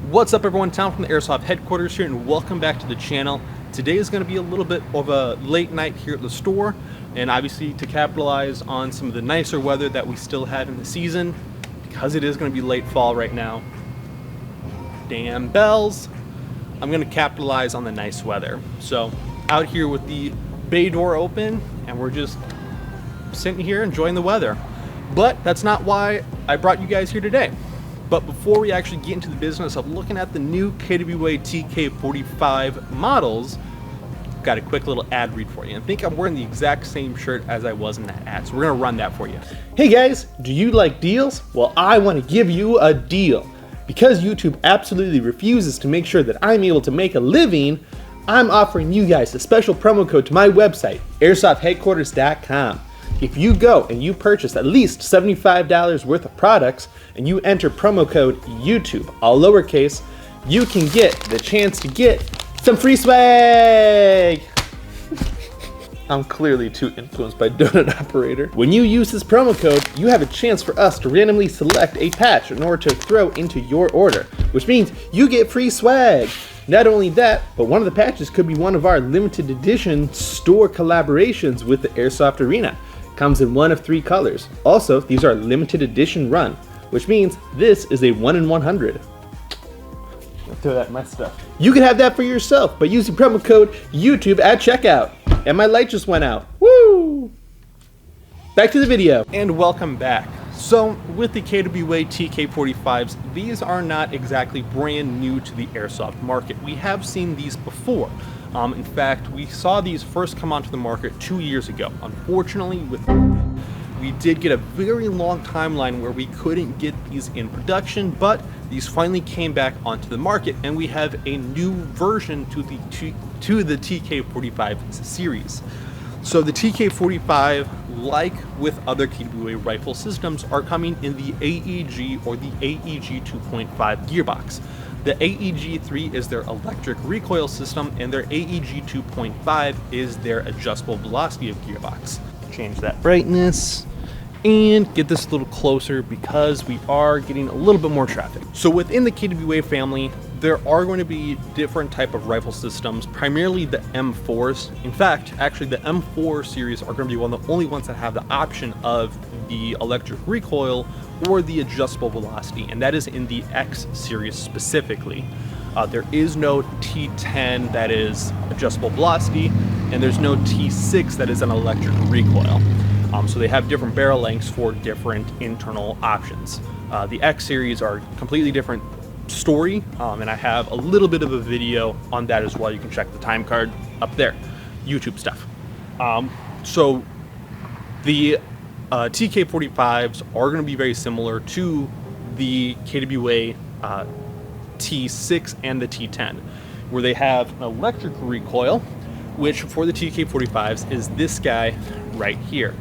What's up everyone, Tom from the Airsoft headquarters here, and welcome back to the channel. Today is going to be a little bit of a late night here at the store, and obviously to capitalize on some of the nicer weather that we still have in the season, because it is going to be late fall right now. Damn bells. I'm going to capitalize on the nice weather. So out here with the bay door open, and we're just sitting here enjoying the weather. But that's not why I brought you guys here today. But before we actually get into the business of looking at the new KWA TK.45 models, got a quick little ad read for you. I think I'm wearing the exact same shirt as I was in that ad, so we're gonna run that for you. Hey guys, do you like deals? Well, I want to give you a deal. Because YouTube absolutely refuses to make sure that I'm able to make a living, I'm offering you guys a special promo code to my website, airsoftheadquarters.com. If you go and you purchase at least $75 worth of products and you enter promo code YouTube, all lowercase, you can get the chance to get some free swag. I'm clearly too influenced by Donut Operator. When you use this promo code, you have a chance for us to randomly select a patch in order to throw into your order, which means you get free swag. Not only that, but one of the patches could be one of our limited edition store collaborations with the Airsoft Arena. Comes in one of 3 colors. Also, these are limited edition run, which means this is a 1 in 100. I'll throw that in my stuff. You can have that for yourself by using promo code YouTube at checkout. And my light just went out. Woo! Back to the video. And welcome back. So with the KWA TK.45s, these are not exactly brand new to the airsoft market. We have seen these before. In fact, we saw these first come onto the market 2 years ago. Unfortunately, we did get a very long timeline where we couldn't get these in production, but these finally came back onto the market, and we have a new version to the TK.45 series. So the TK.45, like with other KWA rifle systems, are coming in the AEG or the AEG 2.5 gearbox. The AEG-3 is their electric recoil system, and their AEG 2.5 is their adjustable velocity of gearbox. Change that brightness and get this a little closer because we are getting a little bit more traffic. So within the KWA family, there are going to be different type of rifle systems, primarily the M4s. In fact, actually the M4 series are going to be one of the only ones that have the option of the electric recoil or the adjustable velocity, and that is in the X series specifically. There is no T10 that is adjustable velocity, and there's no T6 that is an electric recoil. So they have different barrel lengths for different internal options. The X series are completely different story, and I have a little bit of a video on that as well. You can check the time card up there, YouTube stuff. So the TK.45s are going to be very similar to the KWA T6 and the T10, where they have an electric recoil, which for the TK.45s is this guy right here.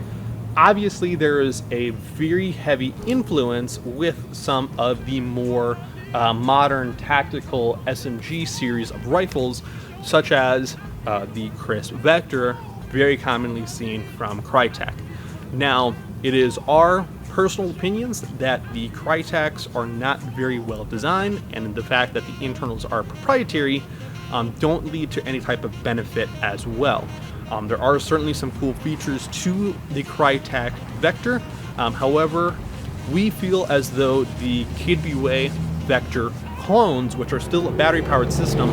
Obviously, there is a very heavy influence with some of the more modern tactical SMG series of rifles, such as the Crisp Vector, very commonly seen from Krytac. Now, it is our personal opinions that the Krytacs are not very well designed, and the fact that the internals are proprietary don't lead to any type of benefit as well. There are certainly some cool features to the Krytac Vector. However, we feel as though the KWA Vector clones, which are still a battery-powered system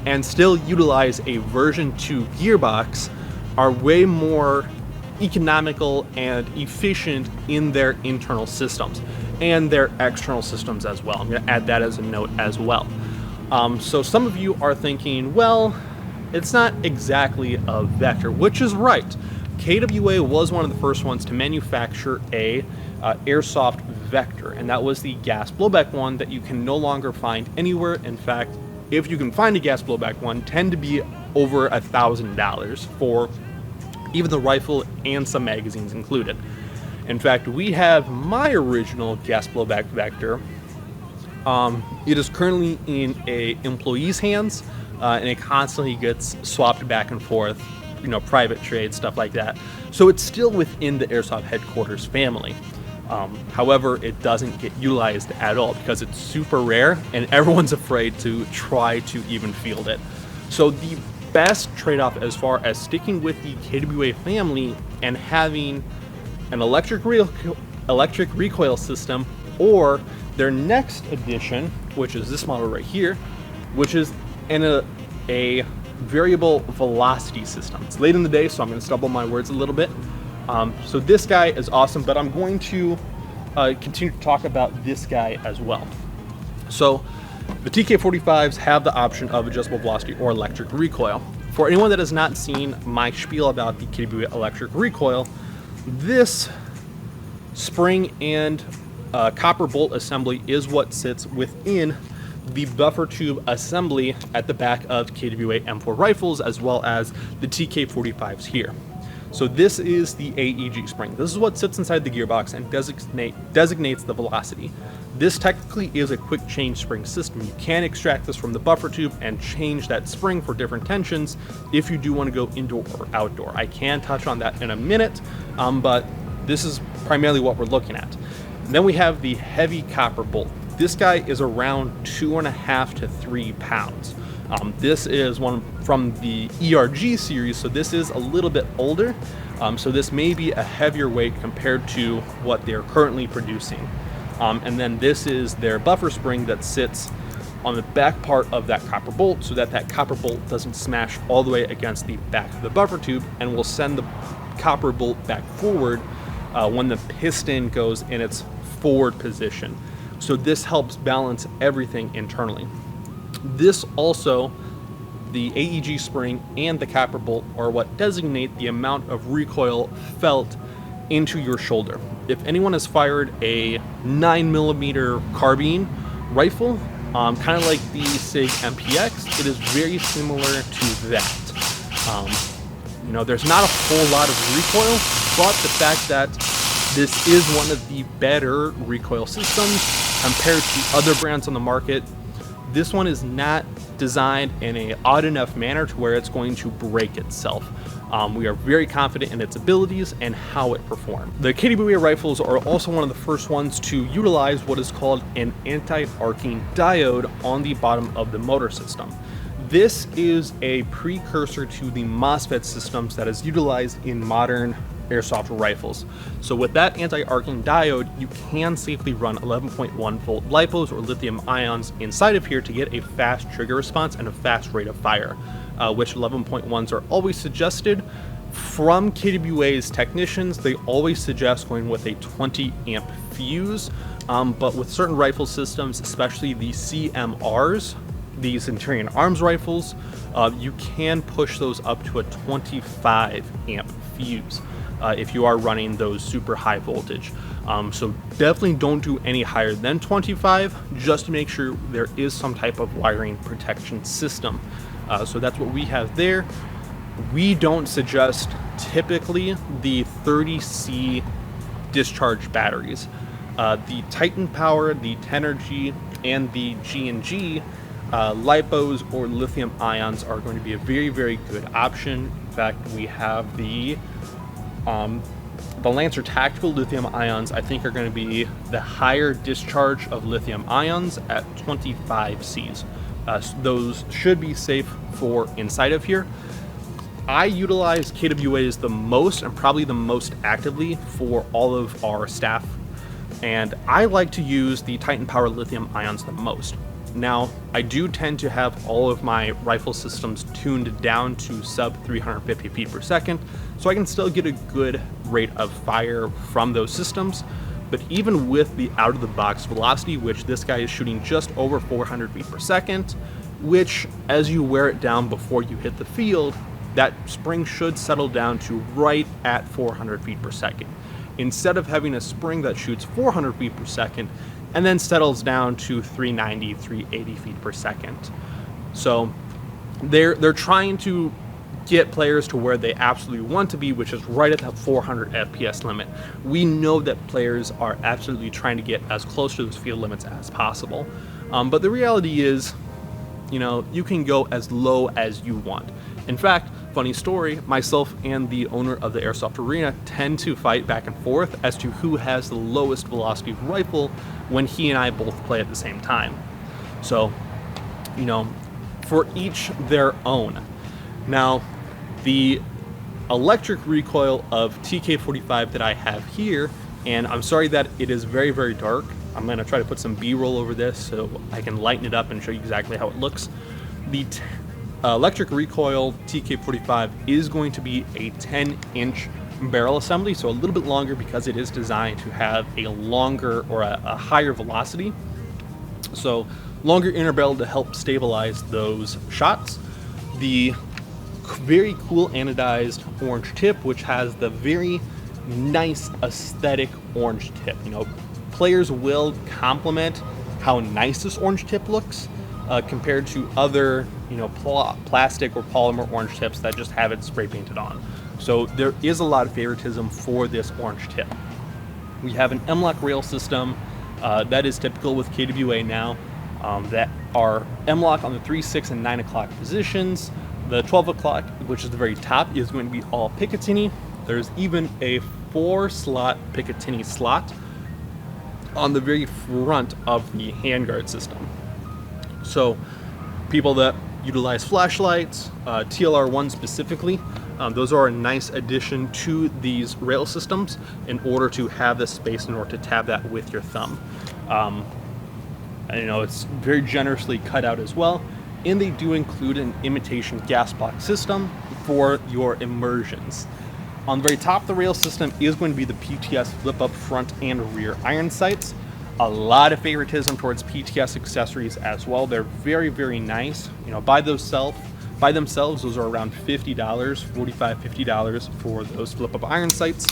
and still utilize a version 2 gearbox, are way more economical and efficient in their internal systems and their external systems as well. I'm going to add that as a note as well. So some of you are thinking, well, it's not exactly a Vector, which is right. KWA was one of the first ones to manufacture a Airsoft Vector, and that was the gas blowback one that you can no longer find anywhere. In fact, if you can find a gas blowback one, tend to be over $1,000 for even the rifle and some magazines included. In fact, we have my original gas blowback Vector. It is currently in a employee's hands, and it constantly gets swapped back and forth, you know, private trade, stuff like that. So it's still within the Airsoft headquarters family. However, it doesn't get utilized at all because it's super rare and everyone's afraid to try to even field it. So the best trade-off as far as sticking with the KWA family and having an electric recoil system, or their next edition, which is this model right here, which is a variable velocity system. It's late in the day, so I'm going to stumble my words a little bit. So this guy is awesome, but I'm going to continue to talk about this guy as well. So the TK.45s have the option of adjustable velocity or electric recoil. For anyone that has not seen my spiel about the KWA electric recoil, this spring and copper bolt assembly is what sits within the buffer tube assembly at the back of KWA M4 rifles, as well as the TK.45s here. So this is the AEG spring. This is what sits inside the gearbox and designates the velocity. This technically is a quick change spring system. You can extract this from the buffer tube and change that spring for different tensions if you do want to go indoor or outdoor. I can touch on that in a minute, but this is primarily what we're looking at. And then we have the heavy copper bolt. This guy is around 2.5 to 3 pounds. This is one from the ERG series, so this is a little bit older. So this may be a heavier weight compared to what they're currently producing. And then this is their buffer spring that sits on the back part of that copper bolt, so that that copper bolt doesn't smash all the way against the back of the buffer tube, and will send the copper bolt back forward when the piston goes in its forward position. So this helps balance everything internally. This also, the AEG spring and the copper bolt, are what designate the amount of recoil felt into your shoulder. If anyone has fired a 9mm carbine rifle, kind of like the SIG MPX, it is very similar to that. You know, there's not a whole lot of recoil, but the fact that this is one of the better recoil systems compared to other brands on the market, this one is not designed in an odd enough manner to where it's going to break itself. We are very confident in its abilities and how it performs. The KWA rifles are also one of the first ones to utilize what is called an anti-arcing diode on the bottom of the motor system. This is a precursor to the MOSFET systems that is utilized in modern airsoft rifles. So with that anti-arcing diode, you can safely run 11.1 volt LiPos or lithium ions inside of here to get a fast trigger response and a fast rate of fire, which 11.1s are always suggested. From KWA's technicians, they always suggest going with a 20 amp fuse, but with certain rifle systems, especially the CMRs, the Centurion Arms rifles, you can push those up to a 25 amp fuse. If you are running those super high voltage. So definitely don't do any higher than 25, just to make sure there is some type of wiring protection system. So that's what we have there. We don't suggest typically the 30C discharge batteries. The Titan Power, the Tenergy, and the G&G LiPos or lithium ions are going to be a very, very good option. In fact, we have the Lancer Tactical lithium ions, I think, are going to be the higher discharge of lithium ions at 25 Cs. Those should be safe for inside of here. I utilize KWAs the most and probably the most actively for all of our staff, and I like to use the Titan Power lithium ions the most. Now, I do tend to have all of my rifle systems tuned down to sub 350 feet per second, so I can still get a good rate of fire from those systems. But even with the out-of-the-box velocity, which this guy is shooting just over 400 feet per second, which as you wear it down before you hit the field, that spring should settle down to right at 400 feet per second. Instead of having a spring that shoots 400 feet per second, and then settles down to 390, 380 feet per second. So they're trying to get players to where they absolutely want to be, which is right at that 400 FPS limit. We know that players are absolutely trying to get as close to those field limits as possible. But the reality is, you know, you can go as low as you want. In fact, funny story, myself and the owner of the Airsoft Arena tend to fight back and forth as to who has the lowest velocity rifle when he and I both play at the same time. So, you know, for each their own. Now, the electric recoil of TK.45 that I have here, and I'm sorry that it is very, very dark. I'm going to try to put some B-roll over this so I can lighten it up and show you exactly how it looks. The electric recoil TK.45 is going to be a 10-inch barrel assembly, so a little bit longer because it is designed to have a longer or a higher velocity. So longer inner barrel to help stabilize those shots. The very cool anodized orange tip, which has the very nice aesthetic orange tip. You know, players will compliment how nice this orange tip looks compared to other, you know, plastic or polymer orange tips that just have it spray painted on. So there is a lot of favoritism for this orange tip. We have an M-LOK rail system that is typical with KWA now, that are M-LOK on the 3, 6, and 9 o'clock positions. The 12 o'clock, which is the very top, is going to be all Picatinny. There's even a 4-slot Picatinny slot on the very front of the handguard system. So people that utilize flashlights, TLR1 specifically, those are a nice addition to these rail systems in order to have the space in order to tab that with your thumb. And, you know, it's very generously cut out as well. And they do include an imitation gas block system for your immersions. On the very top of the rail system is going to be the PTS flip-up front and rear iron sights. A lot of favoritism towards PTS accessories as well. They're very, very nice. You know, by themselves, those are around $50, $45, $50 for those flip-up iron sights.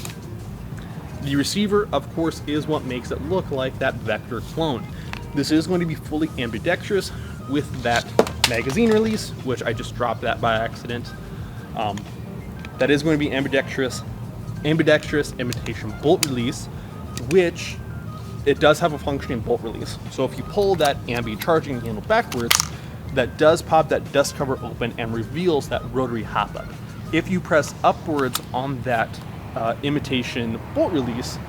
The receiver, of course, is what makes it look like that Vector clone. This is going to be fully ambidextrous with that magazine release, which I just dropped that by accident. That is going to be ambidextrous imitation bolt release, which it does have a functioning bolt release. So if you pull that ambi charging handle backwards, that does pop that dust cover open and reveals that rotary hop-up. If you press upwards on that imitation bolt release,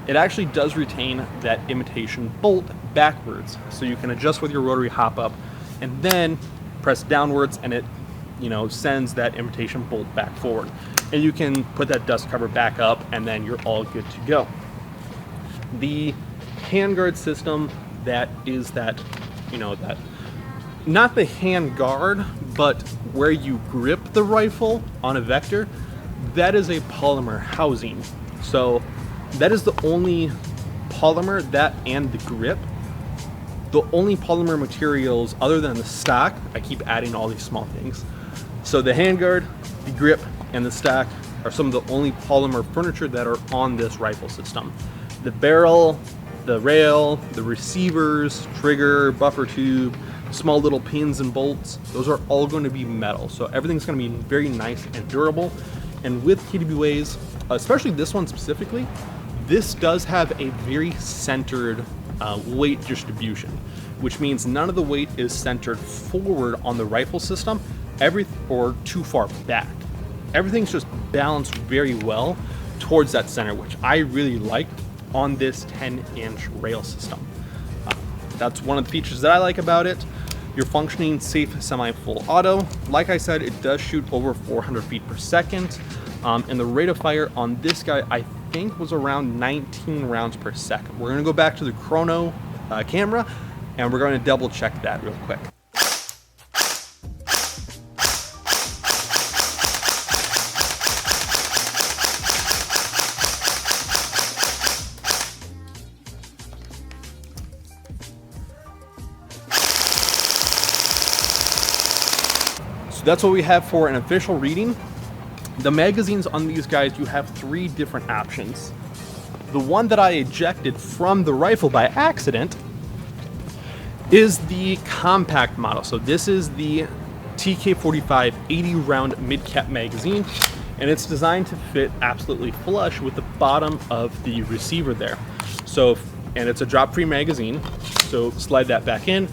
it actually does retain that imitation bolt backwards. So you can adjust with your rotary hop-up and then press downwards and it, you know, sends that imitation bolt back forward. And you can put that dust cover back up and then you're all good to go. The handguard system, that is that, you know, that, not the hand guard, but where you grip the rifle on a Vector, that is a polymer housing. So that is the only polymer, that and the grip. The only polymer materials other than the stock, I keep adding all these small things. So the handguard, the grip, and the stock are some of the only polymer furniture that are on this rifle system. The barrel, the rail, the receivers, trigger, buffer tube, small little pins and bolts, those are all going to be metal. So everything's going to be very nice and durable. And with KWAs, especially this one specifically, this does have a very centered weight distribution, which means none of the weight is centered forward on the rifle system, or too far back. Everything's just balanced very well towards that center, which I really like on this 10-inch rail system. That's one of the features that I like about it. Your functioning safe semi-full auto. Like I said, it does shoot over 400 feet per second. And the rate of fire on this guy, I think, was around 19 rounds per second. We're gonna go back to the chrono camera and we're gonna double check that real quick. So that's what we have for an official reading. The magazines on these guys, you have 3 different options. The one that I ejected from the rifle by accident is the compact model. So this is the TK.45 80 round mid-cap magazine, and it's designed to fit absolutely flush with the bottom of the receiver there. So, and it's a drop-free magazine. So slide that back in,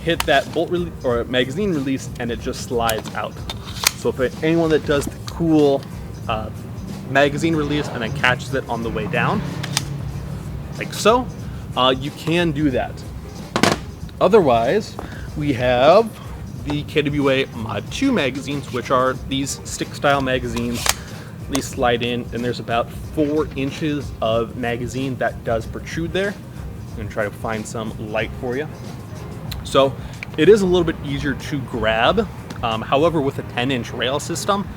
hit that bolt or magazine release, and it just slides out. So for anyone that does the cool magazine release and then catches it on the way down, like so, you can do that. Otherwise, we have the KWA Mod 2 magazines, which are these stick-style magazines. These slide in, and there's about 4 inches of magazine that does protrude there. I'm gonna try to find some light for you. So it is a little bit easier to grab. However, with a 10-inch rail system,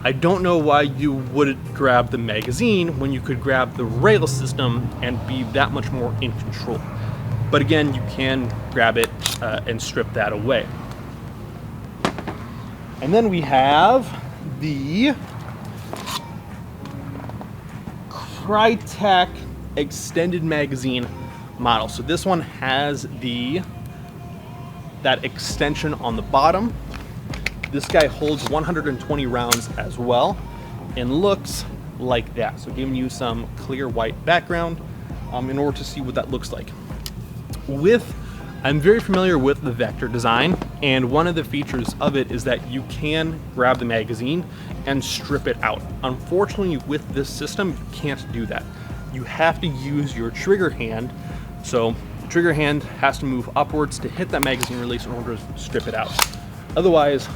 I don't know why you wouldn't grab the magazine when you could grab the rail system and be that much more in control. But again, you can grab it and strip that away. And then we have the Krytac extended magazine model. So this one has that extension on the bottom. This guy holds 120 rounds as well and looks like that. So giving you some clear white background in order to see what that looks like. I'm very familiar with the Vector design, and one of the features of it is that you can grab the magazine and strip it out. Unfortunately, with this system, you can't do that. You have to use your trigger hand. So the trigger hand has to move upwards to hit that magazine release in order to strip it out. Otherwise,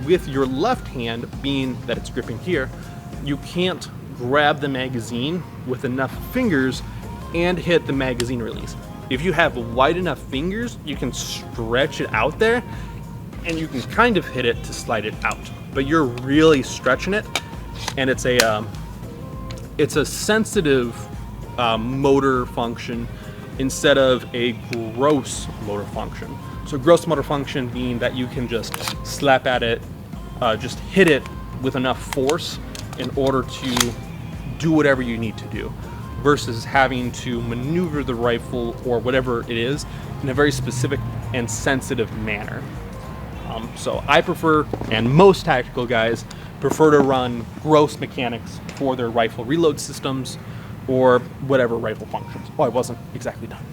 with your left hand, being that it's gripping here, you can't grab the magazine with enough fingers and hit the magazine release. If you have wide enough fingers, you can stretch it out there and you can kind of hit it to slide it out. But you're really stretching it, and it's a sensitive motor function instead of a gross motor function. So gross motor function being that you can just slap at it, just hit it with enough force in order to do whatever you need to do, versus having to maneuver the rifle or whatever it is in a very specific and sensitive manner. So I prefer, and most tactical guys prefer, to run gross mechanics for their rifle reload systems or whatever rifle functions. Oh, I wasn't exactly done.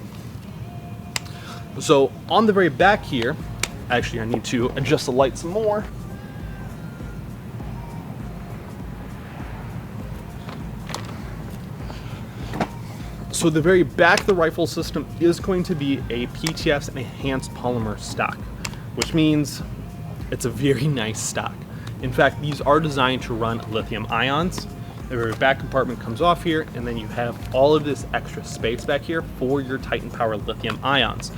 So on the very back here, actually I need to adjust the light some more. So the very back of the rifle system is going to be a PTF's enhanced polymer stock, which means it's a very nice stock. In fact, these are designed to run lithium ions. The very back compartment comes off here, and then you have all of this extra space back here for your Titan Power lithium ions.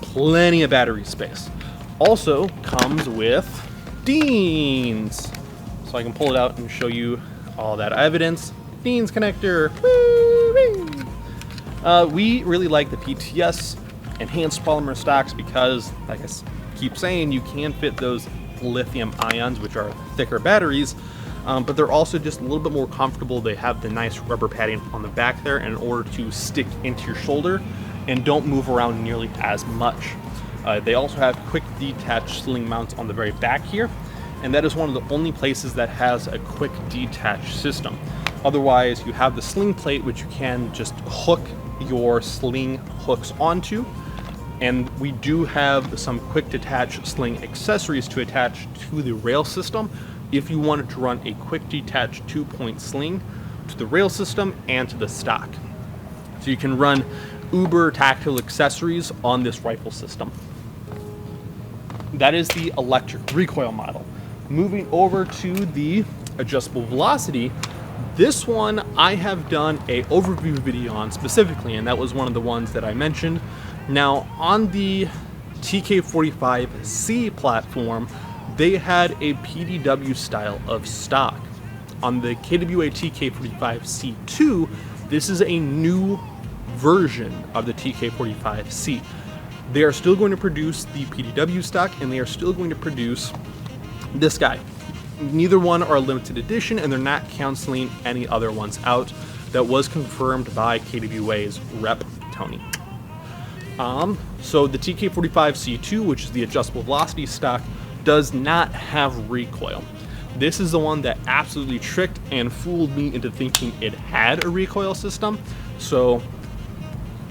Plenty of battery space. Also comes with Dean's. So I can pull it out and show you all that evidence. Dean's connector. Woo-wee. We really like the PTS enhanced polymer stocks because, like I keep saying, you can fit those lithium ions, which are thicker batteries, but they're also just a little bit more comfortable. They have the nice rubber padding on the back there in order to stick into your shoulder and don't move around nearly as much. They also have quick detach sling mounts on the very back here, and that is one of the only places that has a quick detach system. Otherwise, you have the sling plate, which you can just hook your sling hooks onto, and we do have some quick detach sling accessories to attach to the rail system if you wanted to run a quick detach 2-point sling to the rail system and to the stock. So you can run uber tactile accessories on this rifle system. That is the electric recoil model. Moving over to the adjustable velocity, this one I have done a overview video on specifically, and that was one of the ones that I mentioned. Now on the TK.45C platform, they had a PDW style of stock. On the KWA TK.45C2, this is a new version of the TK.45C. They are still going to produce the PDW stock, and they are still going to produce this guy. Neither one are limited edition, and they're not canceling any other ones out. That was confirmed by KWA's rep, Tony. So the TK.45C2, which is the adjustable velocity stock, does not have recoil. This is the one that absolutely tricked and fooled me into thinking it had a recoil system. So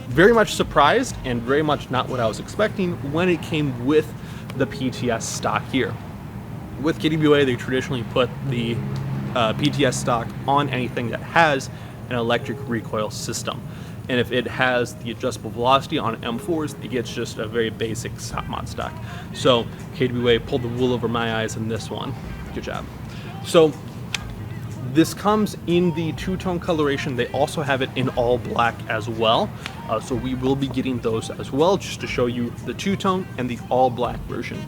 very much surprised and very much not what I was expecting when it came with the PTS stock here. With KWA, they traditionally put the PTS stock on anything that has an electric recoil system. And if it has the adjustable velocity on M4s, it gets just a very basic top mod stock. So KWA pulled the wool over my eyes in this one. Good job. So this comes in the two-tone coloration. They also have it in all black as well. So we will be getting those as well, just to show you the two-tone and the all black version.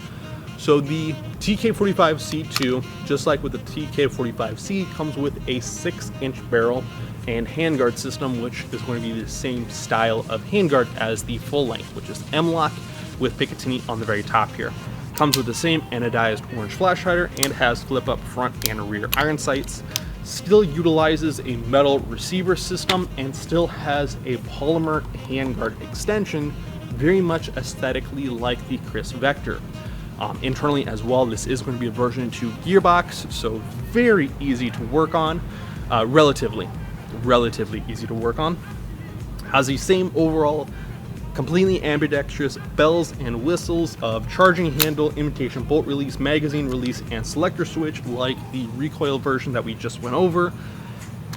So the TK.45 C2, just like with the TK.45C, comes with a 6-inch barrel and handguard system, which is going to be the same style of handguard as the full length, which is M-lock with Picatinny on the very top here. Comes with the same anodized orange flash hider and has flip-up front and rear iron sights. Still utilizes a metal receiver system and still has a polymer handguard extension, very much aesthetically like the Chris Vector. Internally as well, this is going to be a version 2 gearbox, so very easy to work on, relatively easy to work on. Has the same overall completely ambidextrous bells and whistles of charging handle, imitation bolt release, magazine release, and selector switch like the recoil version that we just went over.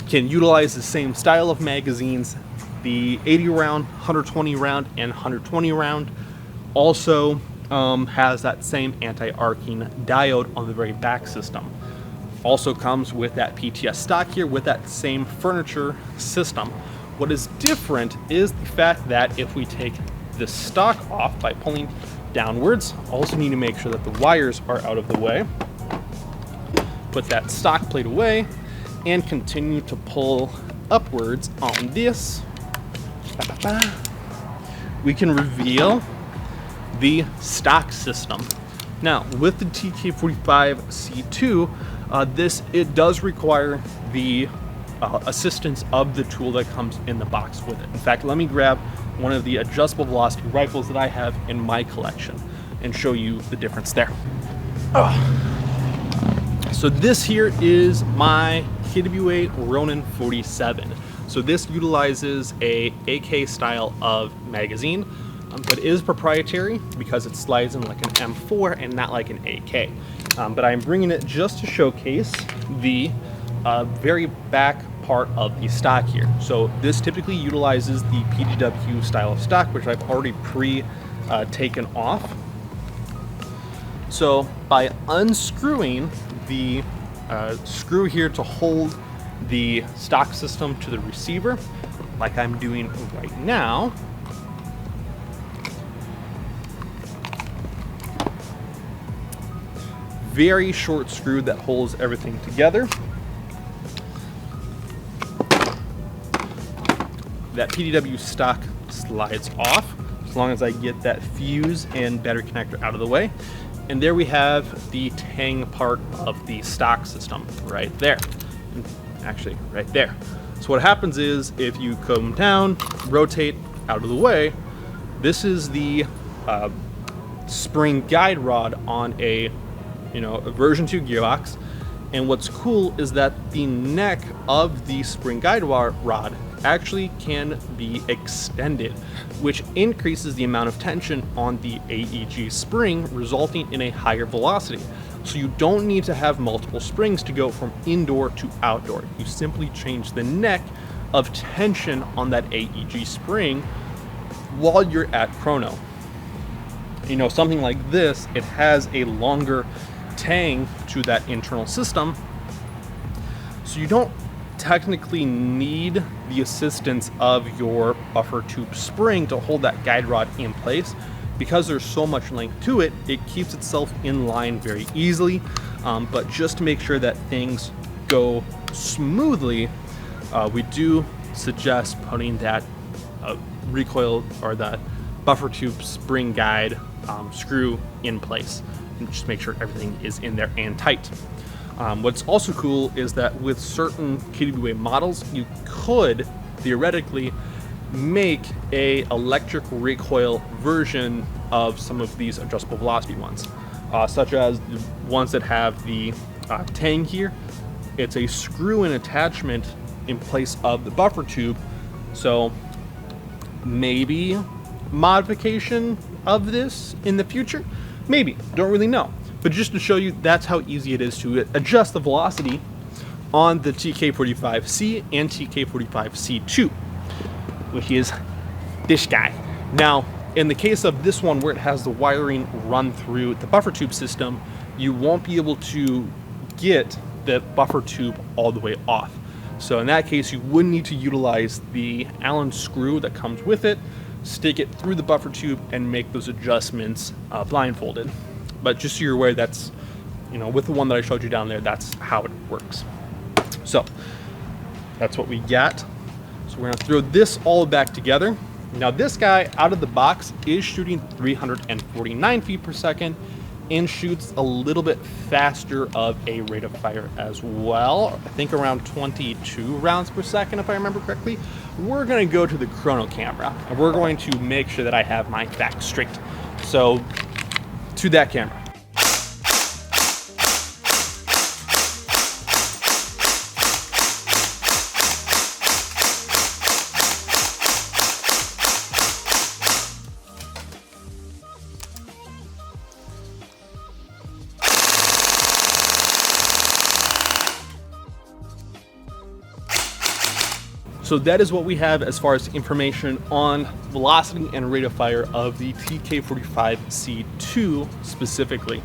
Can utilize the same style of magazines, the 80 round, 120 round, and 120 round. Also has that same anti-arcing diode on the very back system. Also comes with that PTS stock here with that same furniture system. What is different is the fact that if we take the stock off by pulling downwards, also need to make sure that the wires are out of the way. Put that stock plate away and continue to pull upwards on this. We can reveal the stock system. Now, with the TK.45 C2, it does require the assistance of the tool that comes in the box with it. In fact, let me grab one of the adjustable velocity rifles that I have in my collection and show you the difference there. So this here is my KWA Ronin 47. So this utilizes a AK style of magazine, but is proprietary because it slides in like an M4 and not like an AK. But I'm bringing it just to showcase the very back part of the stock here. So this typically utilizes the PDW style of stock, which I've already taken off. So by unscrewing the screw here to hold the stock system to the receiver, like I'm doing right now, very short screw that holds everything together. That PDW stock slides off as long as I get that fuse and battery connector out of the way. And there we have the tang part of the stock system right there. Actually, right there. So what happens is if you come down, rotate out of the way, this is the spring guide rod on a version 2 gearbox. And what's cool is that the neck of the spring guide rod actually can be extended, which increases the amount of tension on the AEG spring, resulting in a higher velocity. So you don't need to have multiple springs to go from indoor to outdoor. You simply change the neck of tension on that AEG spring while you're at chrono. Something like this, it has a longer tang to that internal system, so you don't technically need the assistance of your buffer tube spring to hold that guide rod in place. Because there's so much length to it, it keeps itself in line very easily. But just to make sure that things go smoothly, we do suggest putting that recoil or that buffer tube spring guide screw in place and just make sure everything is in there and tight. What's also cool is that with certain KWA models, you could theoretically make a electric recoil version of some of these adjustable velocity ones, such as the ones that have the tang here. It's a screw-in attachment in place of the buffer tube, so maybe modification of this in the future, maybe, don't really know. But just to show you, that's how easy it is to adjust the velocity on the TK.45C and TK.45C2, which is this guy. Now, in the case of this one where it has the wiring run through the buffer tube system, you won't be able to get the buffer tube all the way off. So in that case, you would need to utilize the Allen screw that comes with it, stick it through the buffer tube, and make those adjustments blindfolded. But just so you're aware, that's, with the one that I showed you down there, that's how it works. So that's what we got. So we're gonna throw this all back together. Now this guy out of the box is shooting 349 feet per second and shoots a little bit faster of a rate of fire as well. I think around 22 rounds per second, if I remember correctly. We're gonna go to the chrono camera and we're going to make sure that I have my facts straight. So to that camera. So that is what we have as far as information on velocity and rate of fire of the TK.45C2 specifically.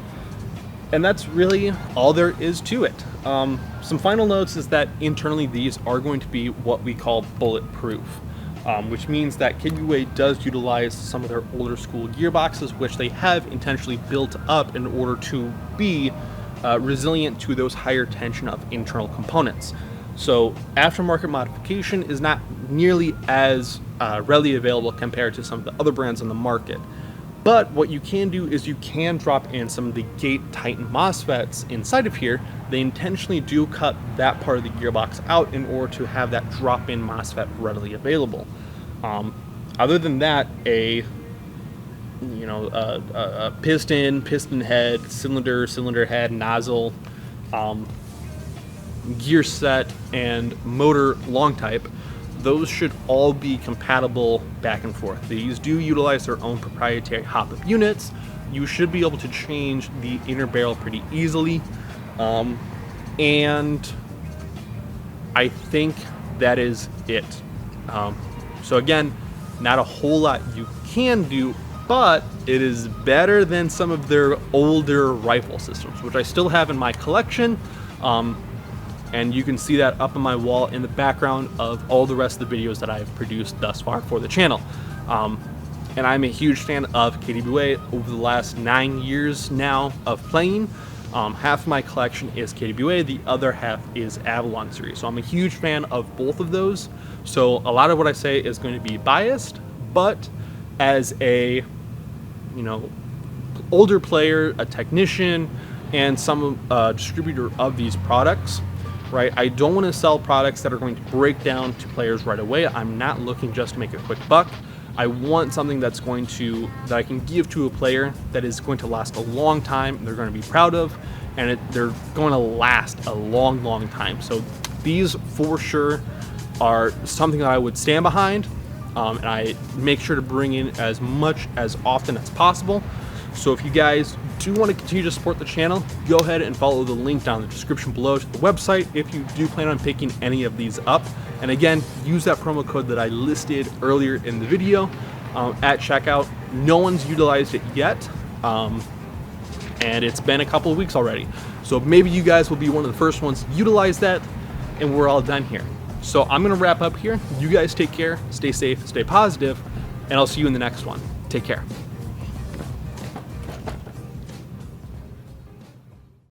And that's really all there is to it. Some final notes is that internally these are going to be what we call bulletproof, which means that KBWA does utilize some of their older school gearboxes, which they have intentionally built up in order to be resilient to those higher tension of internal components. So aftermarket modification is not nearly as readily available compared to some of the other brands on the market. But what you can do is you can drop in some of the gate tighten MOSFETs inside of here. They intentionally do cut that part of the gearbox out in order to have that drop-in MOSFET readily available. Other than that, a piston head, cylinder head, nozzle, gear set, and motor long type, those should all be compatible back and forth. These do utilize their own proprietary hop-up units. You should be able to change the inner barrel pretty easily. And I think that is it. So again, not a whole lot you can do, but it is better than some of their older rifle systems, which I still have in my collection. And you can see that up on my wall in the background of all the rest of the videos that I've produced thus far for the channel. And I'm a huge fan of KBWA. Over the last 9 years now of playing, half of my collection is KBWA, the other half is Avalon series. So I'm a huge fan of both of those. So a lot of what I say is going to be biased, but as a, older player, a technician, and some distributor of these products, right? I don't want to sell products that are going to break down to players right away. I'm not looking just to make a quick buck. I want something that I can give to a player that is going to last a long time, and they're going to be proud of, and they're going to last a long, long time. So these for sure are something that I would stand behind, and I make sure to bring in as much as often as possible. So if you guys do want to continue to support the channel, go ahead and follow the link down in the description below to the website if you do plan on picking any of these up. And again, use that promo code that I listed earlier in the video at checkout. No one's utilized it yet, and it's been a couple of weeks already. So maybe you guys will be one of the first ones to utilize that, and we're all done here. So I'm going to wrap up here. You guys take care, stay safe, stay positive, and I'll see you in the next one. Take care.